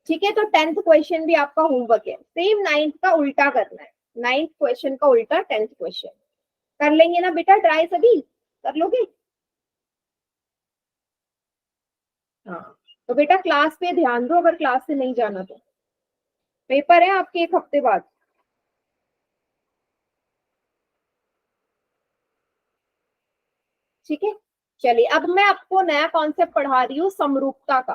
ठीक है, तो 10th क्वेश्चन भी आपका होमवर्क है, सेम 9th का उल्टा करना है। 9th क्वेश्चन का उल्टा 10th क्वेश्चन कर लेंगे ना बेटा, ट्राई सभी कर लोगे? हाँ, तो बेटा क्लास पे ध्यान दो, अगर क्लास से नहीं जाना तो। पेपर है आपके 1 हफ्ते बाद। ठीक है, चलिए अब मैं आपको नया कॉन्सेप्ट पढ़ा रही हूँ समरूपता का।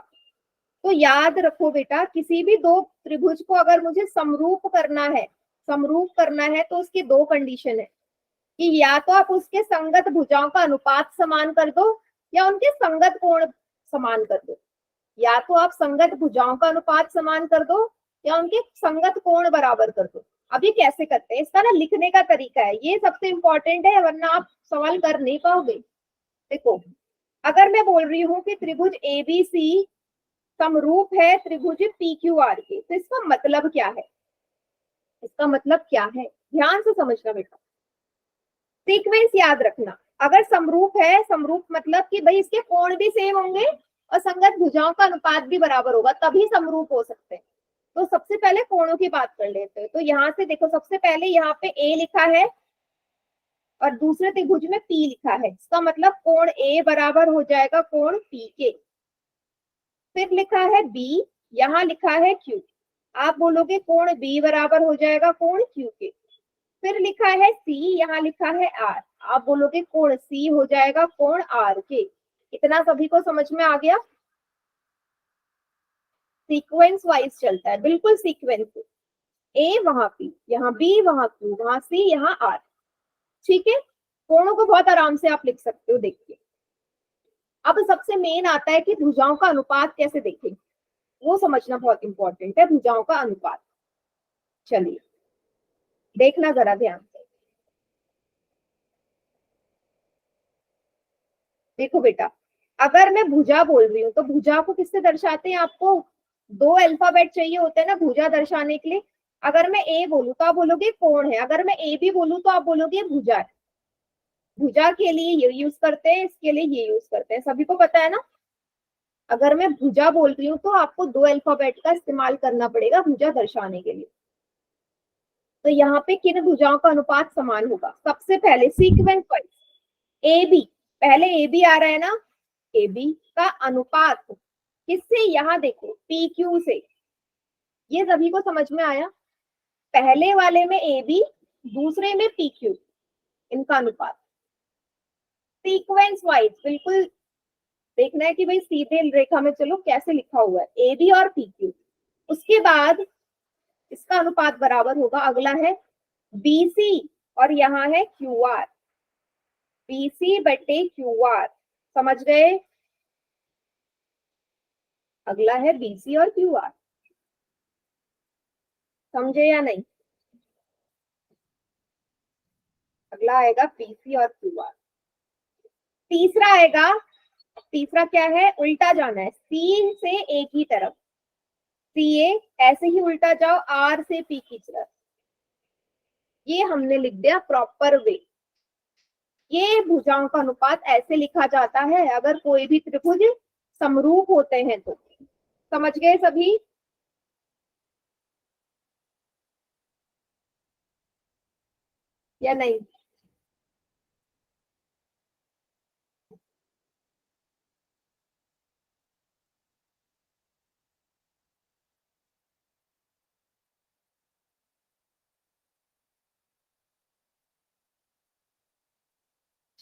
तो याद रखो बेटा, किसी भी दो त्रिभुज को अगर मुझे समरूप करना है, समरूप करना है तो उसकी दो कंडीशन है कि या तो आप उसके संगत भुजाओं का अनुपात समान कर दो या उनके संगत कोण समान कर दो। या तो आप संगत भुजाओं का अनुपात समान कर दो या उनके संगत कोण बराबर कर दो। अब ये कैसे करते हैं, इसका ना लिखने का तरीका है, ये सबसे इंपॉर्टेंट है, वरना आप सवाल कर नहीं पाओगे। देखो, अगर मैं बोल रही हूँ कि त्रिभुज एबीसी समरूप है त्रिभुज पीक्यूआर के, तो इसका मतलब क्या है? इसका मतलब क्या है, ध्यान से समझना बेटा, सीक्वेंस याद रखना। अगर समरूप है, समरूप मतलब कि भाई इसके कोण भी सेम होंगे और संगत भुजाओं का अनुपात भी बराबर होगा, तभी समरूप हो सकते हैं। तो सबसे पहले कोणों की बात कर लेते हैं। तो यहाँ से देखो, सबसे पहले यहाँ पे ए लिखा है और दूसरे त्रिभुज में पी लिखा है, इसका मतलब कोण ए बराबर हो जाएगा कोण पी के। फिर लिखा है बी, यहाँ लिखा है क्यू, आप बोलोगे कोण बी बराबर हो जाएगा कोण क्यू के। फिर लिखा है सी, यहाँ लिखा है आर, आप बोलोगे कोण सी हो जाएगा कोण आर के। इतना सभी को समझ में आ गया? सीक्वेंस वाइज चलता है, बिल्कुल सीक्वेंस, ए वहां पी, यहाँ बी, वहां क्यू, वहां सी, यहाँ आर। ठीक है, कोणों को बहुत आराम से आप लिख सकते हो। देखिए, अब सबसे मेन आता है कि भुजाओं का अनुपात कैसे देखें, वो समझना बहुत इंपॉर्टेंट है, भुजाओं का अनुपात। चलिए देखना जरा ध्यान से। देखो बेटा, अगर मैं भुजा बोल रही हूँ तो भुजा को किससे दर्शाते हैं? आपको दो अल्फाबेट चाहिए होते हैं ना भुजा दर्शाने के लिए। अगर मैं ए बोलूँ तो आप बोलोगे कोण है, अगर मैं ए बी बोलूँ तो आप बोलोगे भुजा है। भुजा के लिए ये यूज करते हैं, इसके लिए ये यूज करते हैं, सभी को पता है ना। अगर मैं भुजा बोल रही हूँ तो आपको दो अल्फाबेट का इस्तेमाल करना पड़ेगा भुजा दर्शाने के लिए। तो यहाँ पे किन भुजाओं का अनुपात समान होगा? सबसे पहले सीक्वेंस वाइज, ए बी, पहले ए बी आ रहा है ना, ए बी का अनुपात किससे? यहाँ देखो पी क्यू से। ये सभी को समझ में आया? पहले वाले में ए बी, दूसरे में पी क्यू, इनका अनुपात सीक्वेंस वाइज बिल्कुल देखना है कि भाई सीधे रेखा में चलो कैसे लिखा हुआ है, ए बी और पी क्यू। उसके बाद इसका अनुपात बराबर होगा, अगला है बीसी और यहाँ है क्यू आर, बीसी बटे क्यू आर, समझ गए? अगला है बीसी और क्यू आर, समझे या नहीं? अगला आएगा बीसी और क्यू आर। तीसरा आएगा, तीसरा क्या है? उल्टा जाना है, सी से ए की तरफ, सी ए, ऐसे ही उल्टा जाओ आर से पी की तरफ। ये हमने लिख दिया प्रॉपर वे। ये भुजाओं का अनुपात ऐसे लिखा जाता है अगर कोई भी त्रिभुज समरूप होते हैं तो। समझ गए सभी? या नहीं?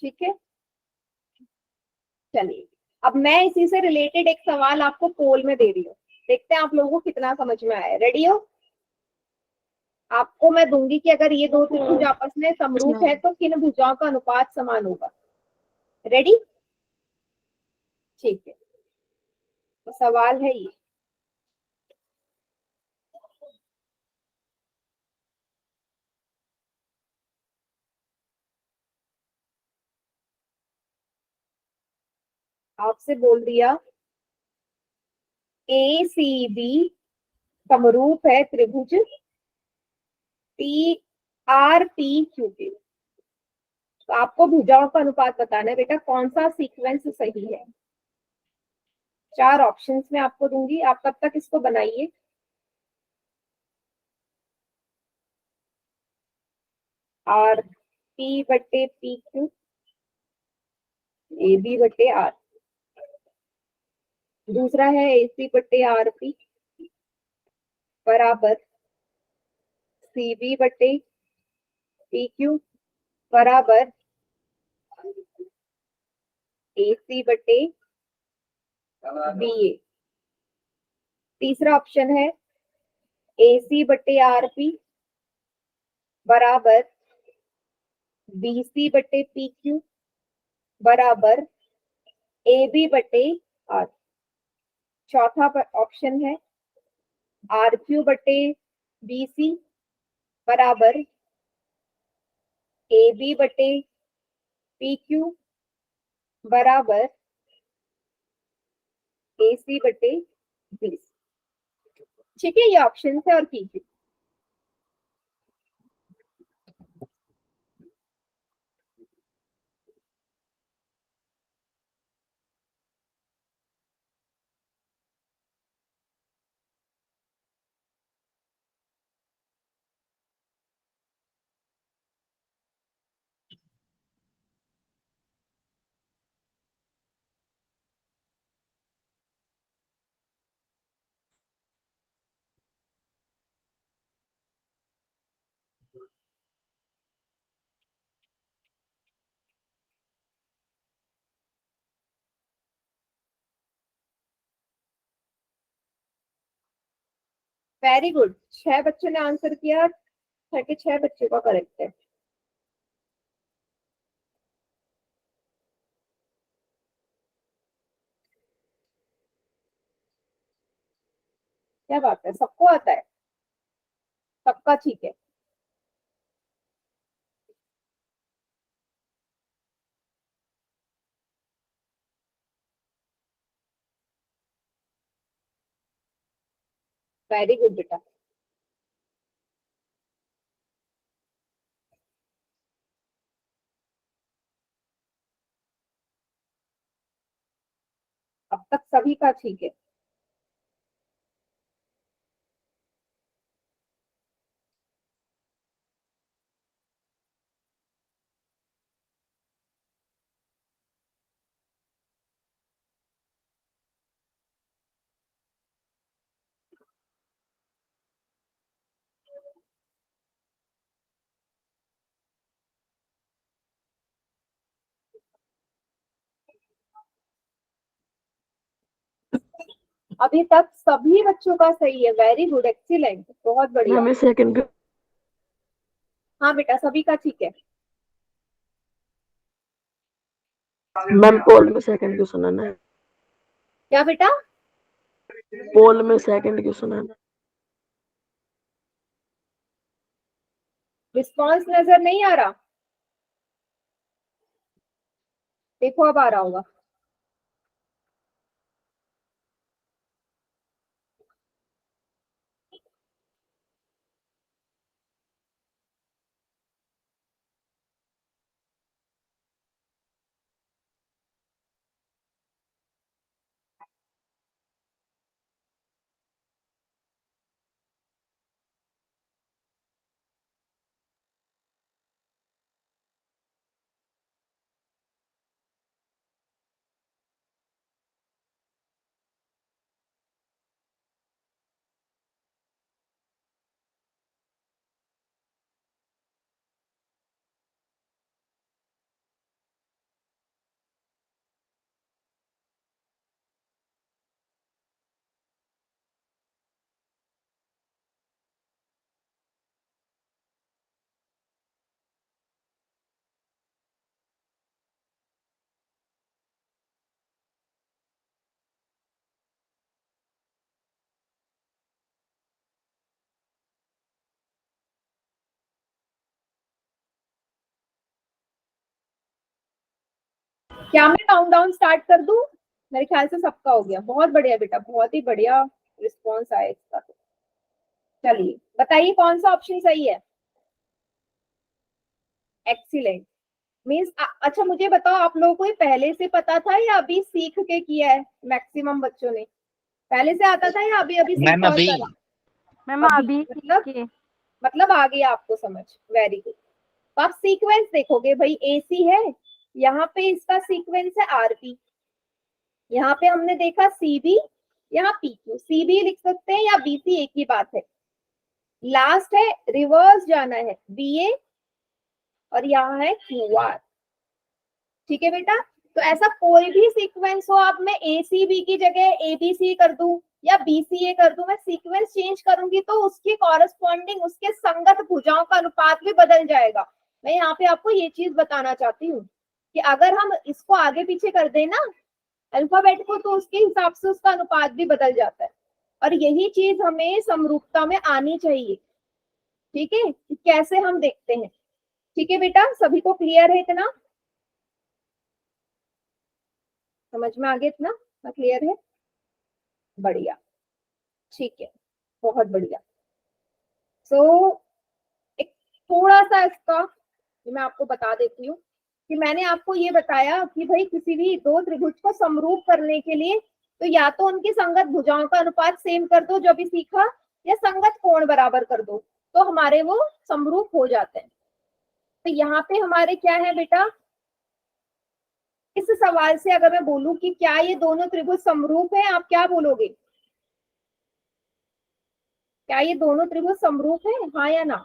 ठीक है, चलिए अब मैं इसी से रिलेटेड एक सवाल आपको पोल में दे रही हूँ, देखते हैं आप लोगों को कितना समझ में आया। रेडी हो? आपको मैं दूंगी कि अगर ये दो त्रिभुज आपस में समरूप है तो किन भुजाओं का अनुपात समान होगा। रेडी? ठीक है, तो सवाल है ये, आपसे बोल दिया ए सी बी समरूप है त्रिभुज पी आर पी क्यू के। तो आपको भुजाओं का अनुपात बताना है बेटा, कौन सा सीक्वेंस सही है। चार ऑप्शंस में आपको दूंगी, आप तब तक इसको बनाइए। आर पी बटे पी क्यू, ए बी बटे आर। दूसरा है ए सी बटे आर पी बराबर सी बी बटे पी क्यू बराबर AC बटे BA। तीसरा ऑप्शन है AC बटे RP बराबर BC बटे PQ बराबर AB बटे R। चौथा ऑप्शन है RQ बटे BC बराबर AB बटे PQ बराबर AC बटे BC। ठीक है, ये ऑप्शन है और कीजिए। वेरी गुड, 6 बच्चों ने आंसर किया, 6 बच्चों का करेक्ट है। क्या बात है, सबको आता है, सबका ठीक है। वेरी गुड बेटा। अब तक सभी का ठीक है। अभी तक सभी बच्चों का सही है, वेरी गुड, एक्सीलेंट, बहुत बढ़िया। हमें सेकंड हाँ बेटा, सभी का ठीक है। मैम पोल में सेकंड क्वेश्चन आना है। क्या बेटा? पोल में सेकंड क्वेश्चन आना है। रिस्पॉन्स नजर नहीं आ रहा? देखो अब आ रहा होगा। क्या मैं काउंटडाउन स्टार्ट कर दूं? मेरे ख्याल से सबका हो गया। बहुत बढ़िया बेटा, बहुत ही बढ़िया रिस्पॉन्स आया इसका। चलिए बताइए कौन सा ऑप्शन सही है? एक्सीलेंट मीन्स अच्छा मुझे बताओ, आप लोगों को ये पहले से पता था या अभी सीख के किया है? मैक्सिमम बच्चों ने पहले से आता था या अभी अभी मैम सीखा और अभी करा? मैम अभी मतलब आ गया आपको समझ, वेरी गुड। तो आप सीक्वेंस देखोगे, भाई AC है, यहाँ पे इसका सीक्वेंस है RP, यहाँ पे हमने देखा CB, यहाँ PQ। CB लिख सकते हैं या BC, एक ही बात है। लास्ट है रिवर्स जाना है BA और यहाँ है QR। ठीक है बेटा, तो ऐसा कोई भी सीक्वेंस हो, अब मैं ACB की जगह ABC कर दूं या BCA कर दूं, मैं सीक्वेंस चेंज करूंगी तो उसके कॉरेस्पॉन्डिंग, उसके संगत भुजाओं का अनुपात भी बदल जाएगा। मैं यहाँ पे आपको ये चीज बताना चाहती हूँ कि अगर हम इसको आगे पीछे कर दें ना अल्फाबेट को, तो उसके हिसाब से उसका अनुपात भी बदल जाता है। और यही चीज हमें समरूपता में आनी चाहिए। ठीक है, कि कैसे हम देखते हैं। ठीक है बेटा, सभी को क्लियर है इतना? समझ में आ गया इतना? क्लियर है? बढ़िया, ठीक है, बहुत बढ़िया। सो एक थोड़ा सा इसका मैं आपको बता देती हूँ कि मैंने आपको ये बताया कि भाई किसी भी दो त्रिभुज को समरूप करने के लिए तो या तो उनकी संगत भुजाओं का अनुपात सेम कर दो जो भी सीखा, या संगत कोण बराबर कर दो, तो हमारे वो समरूप हो जाते हैं। तो यहाँ पे हमारे क्या है बेटा, इस सवाल से अगर मैं बोलूं कि क्या ये दोनों त्रिभुज समरूप है, आप क्या बोलोगे? क्या ये दोनों त्रिभुज समरूप है, हाँ या ना?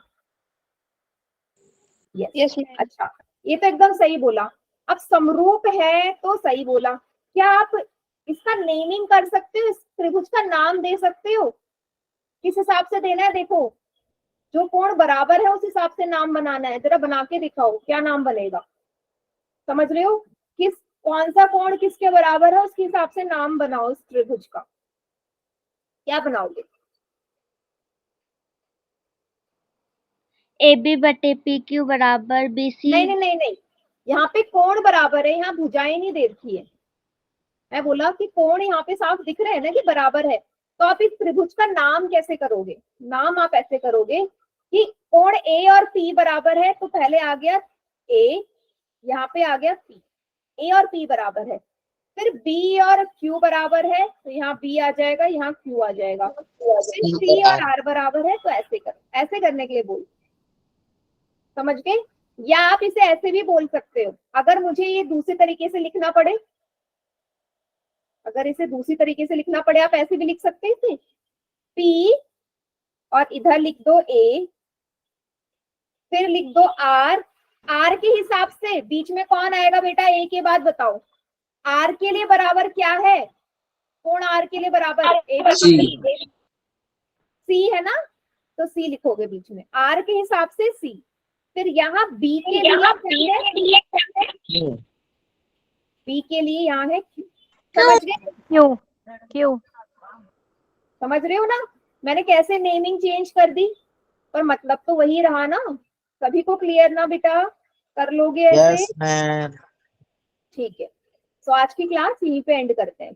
Yes ma'am. अच्छा, ये तो एकदम सही बोला। अब समरूप है तो सही बोला। क्या आप इसका नेमिंग कर सकते हो, इस त्रिभुज का नाम दे सकते हो? किस हिसाब से देना है? देखो, जो कोण बराबर है उस हिसाब से नाम बनाना है। जरा बना के दिखाओ, क्या नाम बनेगा? समझ रहे हो? किस कौन सा कोण किसके बराबर है उसके हिसाब से नाम बनाओ इस त्रिभुज का। क्या बनाओगे? AB बटे PQ बराबर BC। नहीं नहीं नहीं नहीं, यहाँ पे कोण बराबर है, यहाँ भुजाएं नहीं दे रखी है। मैं बोला कि कोण यहाँ पे साफ दिख रहे हैं ना कि बराबर है, तो आप इस त्रिभुज का नाम कैसे करोगे? नाम आप ऐसे करोगे कि कोण A और P बराबर है, तो पहले आ गया A, यहाँ पे आ गया P, A और P बराबर है। फिर B और Q बराबर है, तो यहाँ B आ जाएगा, यहाँ Q आ जाएगा। फिर C और R बराबर है, तो ऐसे कर, ऐसे करने के लिए बोल, समझ गए? या आप इसे ऐसे भी बोल सकते हो, अगर मुझे ये दूसरे तरीके से लिखना पड़े, अगर इसे दूसरी तरीके से लिखना पड़े, आप ऐसे भी लिख सकते हैं इसे, P और इधर लिख दो A, फिर लिख दो R। R के हिसाब से बीच में कौन आएगा बेटा A के बाद? बताओ, R के लिए बराबर क्या है? कोण R के लिए बराबर C है ना, तो C लिखोगे बीच में, R के हिसाब से C। फिर यहाँ B के लिए B के लिए यहाँ है Q। समझ गए? क्यों? समझ रहे हो ना मैंने कैसे नेमिंग चेंज कर दी? पर मतलब तो वही रहा ना। सभी को क्लियर ना बेटा? कर लोगे ऐसे? Yes ma'am. ठीक है, तो आज की क्लास यहीं पे एंड करते हैं।